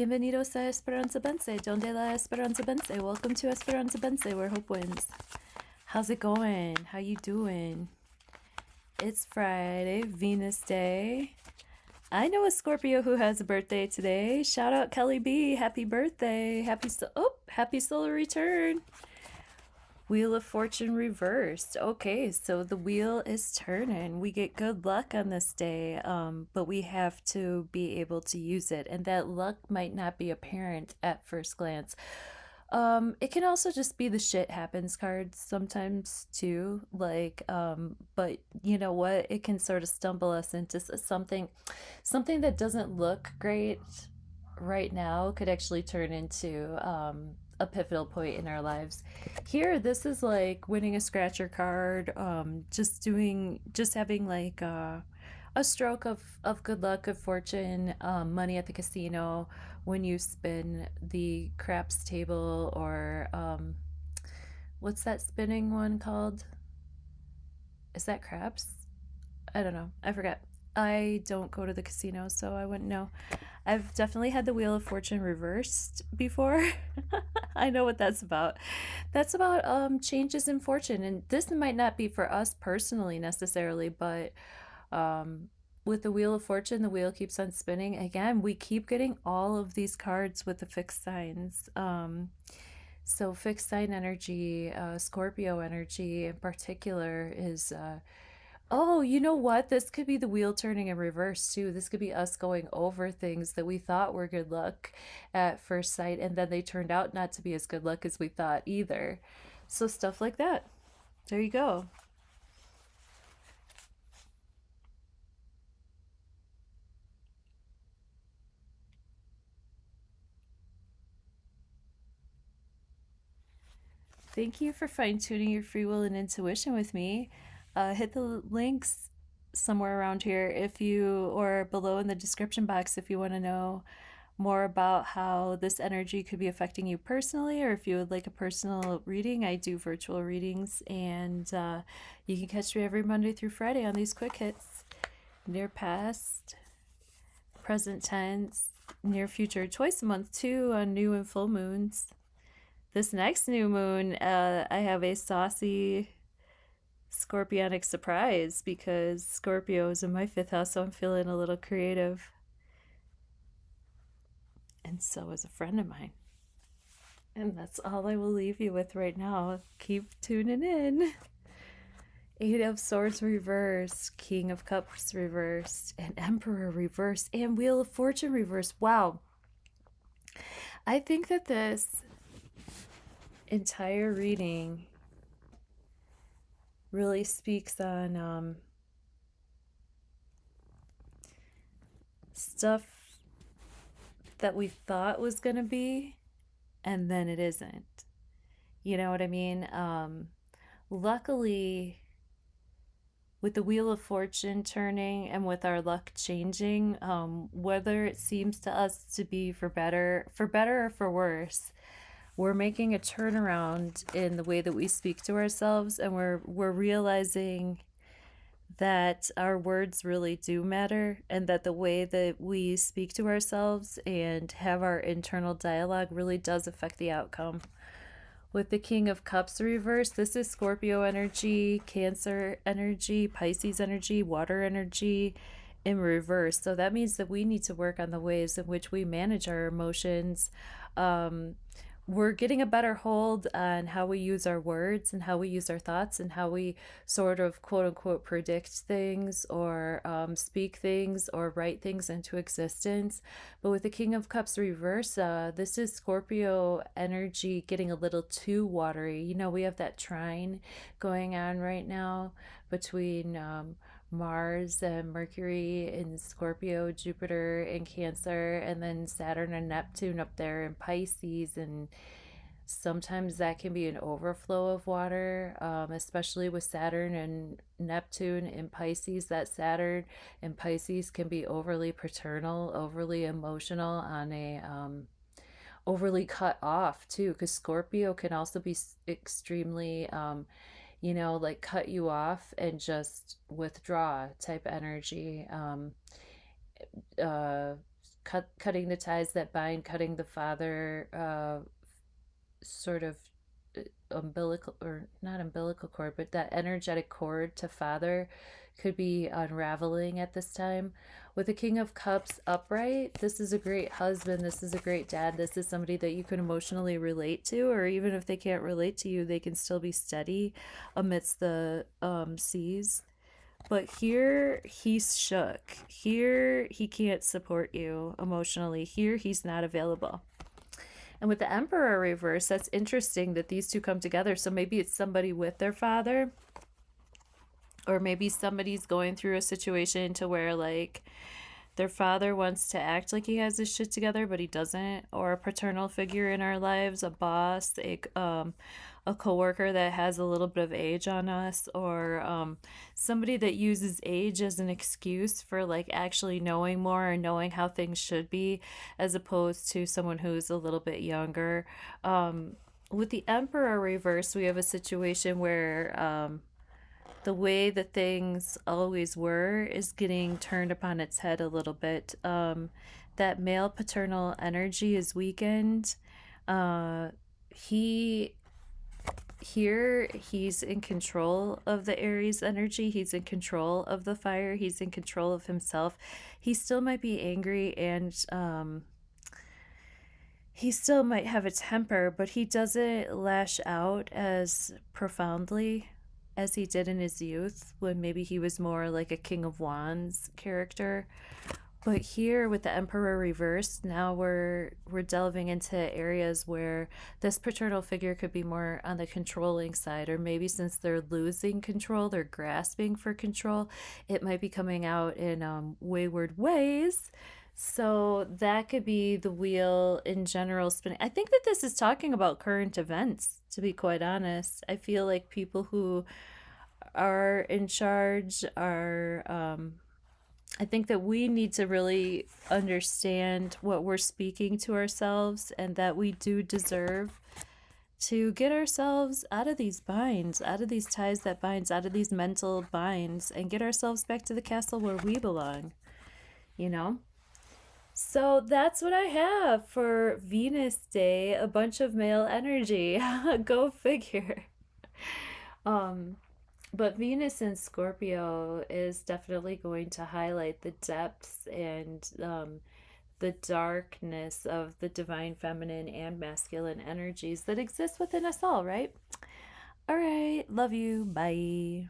Bienvenidos a Esperanza Bense, donde la Esperanza Bense. Welcome to Esperanza Bense, where hope wins. How's it going? How you doing? It's Friday, Venus Day. I know a Scorpio who has a birthday today. Shout out Kelly B. Happy birthday. Happy solar return. Wheel of Fortune reversed. Okay, so the wheel is turning. We get good luck on this day, but we have to be able to use it. And that luck might not be apparent at first glance. It can also just be the shit happens cards sometimes too. But you know what? It can sort of stumble us into something that doesn't look great right now could actually turn into a pivotal point in our lives. Here, this is like winning a scratcher card, just having like a stroke of good luck, good fortune, money at the casino when you spin the craps table, or what's that spinning one called? Is that craps? I don't know. I forget. I don't go to the casino, so I wouldn't know. I've definitely had the Wheel of Fortune reversed before. I know what that's about. That's about changes in fortune, and this might not be for us personally necessarily, but with the Wheel of Fortune, the wheel keeps on spinning. Again, we keep getting all of these cards with the fixed signs. So fixed sign energy, Scorpio energy in particular is oh, you know what? This could be the wheel turning in reverse too. This could be us going over things that we thought were good luck at first sight, and then they turned out not to be as good luck as we thought either. So stuff like that. There you go. Thank you for fine-tuning your free will and intuition with me. Hit the links somewhere around here if you, or below in the description box if you want to know more about how this energy could be affecting you personally, or if you would like a personal reading. I do virtual readings, and you can catch me every Monday through Friday on these quick hits. Near past, present tense, near future, twice a month too, on new and full moons. This next new moon, I have a saucy scorpionic surprise because Scorpio is in my fifth house, so I'm feeling a little creative. And so is a friend of mine. And that's all I will leave you with right now. Keep tuning in. Eight of Swords reversed, King of Cups reversed, and Emperor reversed, and Wheel of Fortune reversed. Wow. I think that this entire reading really speaks on stuff that we thought was going to be, and then it isn't. You know what I mean? Luckily, with the Wheel of Fortune turning and with our luck changing, whether it seems to us to be for better or for worse, we're making a turnaround in the way that we speak to ourselves, and we're realizing that our words really do matter, and that the way that we speak to ourselves and have our internal dialogue really does affect the outcome. With the King of Cups reversed, this is Scorpio energy, Cancer energy, Pisces energy, water energy in reverse. So that means that we need to work on the ways in which we manage our emotions. We're getting a better hold on how we use our words and how we use our thoughts and how we sort of quote unquote predict things, or speak things or write things into existence. But with the King of Cups reverse, this is Scorpio energy getting a little too watery. You know, we have that trine going on right now between Mars and Mercury in Scorpio, Jupiter in Cancer, and then Saturn and Neptune up there in Pisces. And sometimes that can be an overflow of water, especially with Saturn and Neptune in Pisces. That Saturn in Pisces can be overly paternal, overly emotional, on a overly cut off too, because Scorpio can also be extremely like cut you off and just withdraw type energy. Uh, cutting the ties that bind, cutting the father sort of umbilical, or not umbilical cord, but that energetic cord to father could be unraveling at this time. With the King of Cups upright, this is a great husband, this is a great dad, this is somebody that you can emotionally relate to, or even if they can't relate to you, they can still be steady amidst the seas. But here he's shook. Here he can't support you emotionally. Here he's not available. And with the Emperor reverse, that's interesting that these two come together. So maybe it's somebody with their father, or maybe somebody's going through a situation to where like their father wants to act like he has his shit together, but he doesn't, or a paternal figure in our lives, a boss, a coworker that has a little bit of age on us, or somebody that uses age as an excuse for like actually knowing more and knowing how things should be, as opposed to someone who's a little bit younger. With the Emperor reverse, we have a situation where the way that things always were is getting turned upon its head a little bit. That male paternal energy is weakened. He Here he's in control of the Aries energy. He's in control of the fire. He's in control of himself. He still might be angry, and he still might have a temper, but he doesn't lash out as profoundly as he did in his youth, when maybe he was more like a King of Wands character. But here with the Emperor reverse, now we're delving into areas where this paternal figure could be more on the controlling side, or maybe since they're losing control, they're grasping for control, it might be coming out in wayward ways. So that could be the wheel in general spinning. I think that this is talking about current events, to be quite honest. I feel like people who are in charge are I think that we need to really understand what we're speaking to ourselves, and that we do deserve to get ourselves out of these binds, out of these ties that binds, out of these mental binds, and get ourselves back to the castle where we belong, you know? So that's what I have for Venus Day, a bunch of male energy. Go figure. Um, but Venus in Scorpio is definitely going to highlight the depths and the darkness of the divine feminine and masculine energies that exist within us all, right? All right. Love you. Bye.